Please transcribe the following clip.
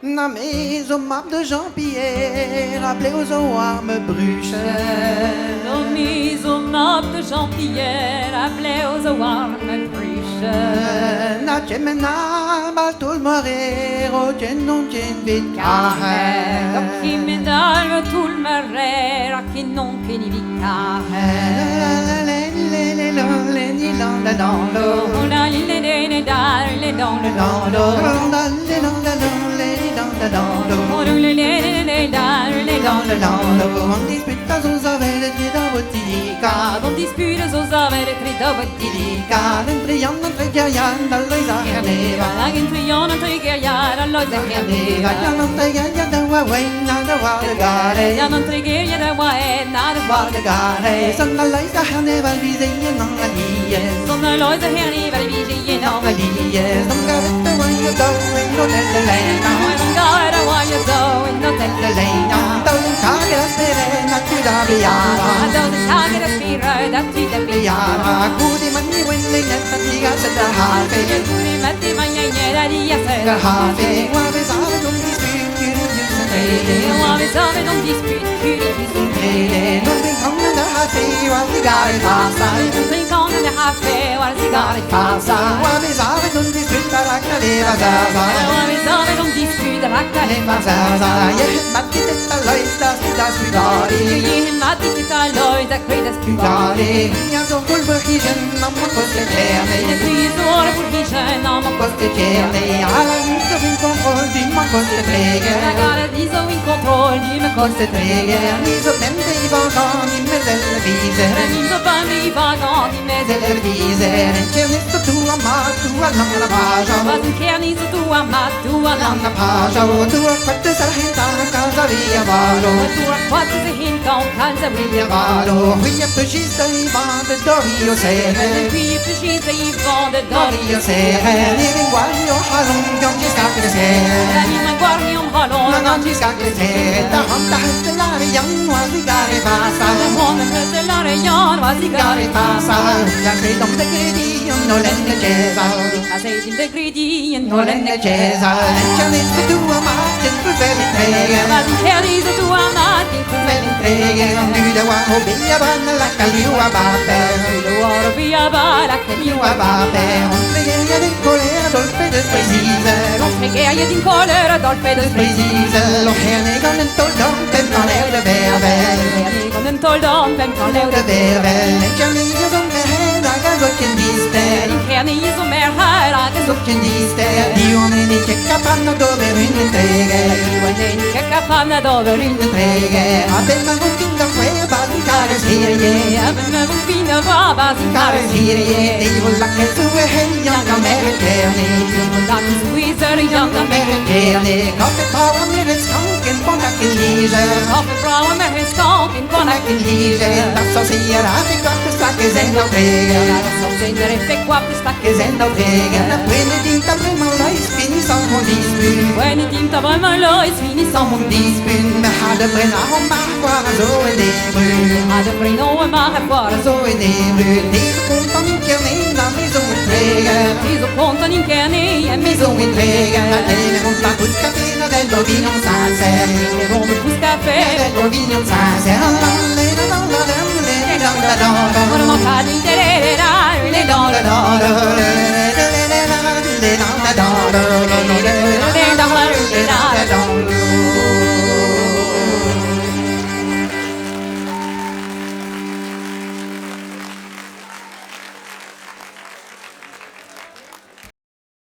La maison marbre de Jean-Pierre, appelée aux armes bruches. La maison marbre de Jean-Pierre, appelée aux armes bruches. Na gemena baltul morero, non c'è vicare. Da chi mi dà tul marrera, chi non che ni vicare. Una lille ne dar le don le don le on dispute sus avere da bottica, on dispute sus avere da bottica, mentre io non tregiaiando all'oisa neva, mentre io non tregiaiando all'oisa neva, io non tregiaiando da guaina da guardare, io non tregiaiando da guaina da guardare, sono all'oisa neva visegna non la die, sono all'oisa neva visegna non la die, non gavetta guaia da window delle lena, non gara guaia da window delle lena, don't cagare la serena ti da viara, don't cagare la serena ti da viara, cudi manni winning e fatica se da halve, cudi manni magnera di se da halve, uave sale non dispute uave sale non dispute non vincono da halve, uave gare passa, non vincono da halve, uave gare passa, uave sale non dispute la caleva zaza, uave sale non dispute la caleva zaza, battite all'oista da sudari, battite all'oista da sudari, io sono col vergine non mi posso cerne, qui sono vergine non mi posso cerne, alla vita in controllo di ma posso trege, la gara di so in controllo di ma posso trege, mi so bende i vagoni in mezzo alle vise, mi so bende i vagoni in mezzo alle vise, c'è visto tu amato alla mia pagia, ma che ne so tu amato alla pagia, tu a quattro sarenta casa via valo, tu a quattro sarenta casa via valo, qui è precisa i vande d'orio sere, qui è precisa i vande d'orio sere, mi guardo a lungo non ci scappa di sera, mi guardo a lungo non ci scappa di sera, da honda stellare jan a sigare passa, da honda stellare jan a sigare passa, la credo de credi non è necesa, la sei in degredi non è necesa, c'è niente tu amate tu per l'intrega, ma di che riso tu amati per l'intrega, non devi da uomo via vanna la caliua batte, oro via bara che caliua batte, non pregheria del colera dolce del paesise, non pregheria din colera dolce del paesise, lo herne con il toldon per non è de verde, con il toldon per non è de verde, c'è l'io don me da caso che diste, che ne io me hara che so che diste, di uomini che capanno dove rintrega, di uomini che capanno dove rintrega, abbiamo un finta fuori basicare sirie, abbiamo un finta fuori basicare sirie, devo la che tu e young americani, la squeezer young americani, coffee power minutes skunking buona che lise, coffee power minutes skunking buona che lise, la sosiera fi quattro stacche sendo prega, la sosiera fi quattro stacche sendo prega, la buona dinta prima lei spini son mon disput, buona dinta prima lei spini son mon disput, me hade brenna om mar så är det brun, hade brenna om mar så är det brun, det kontan inte mina mi så trega, ti so contan in che ne mi so intrega, e con la busca fino dello vino sanse, con la busca dello vino sanse, ora non fa di le don le don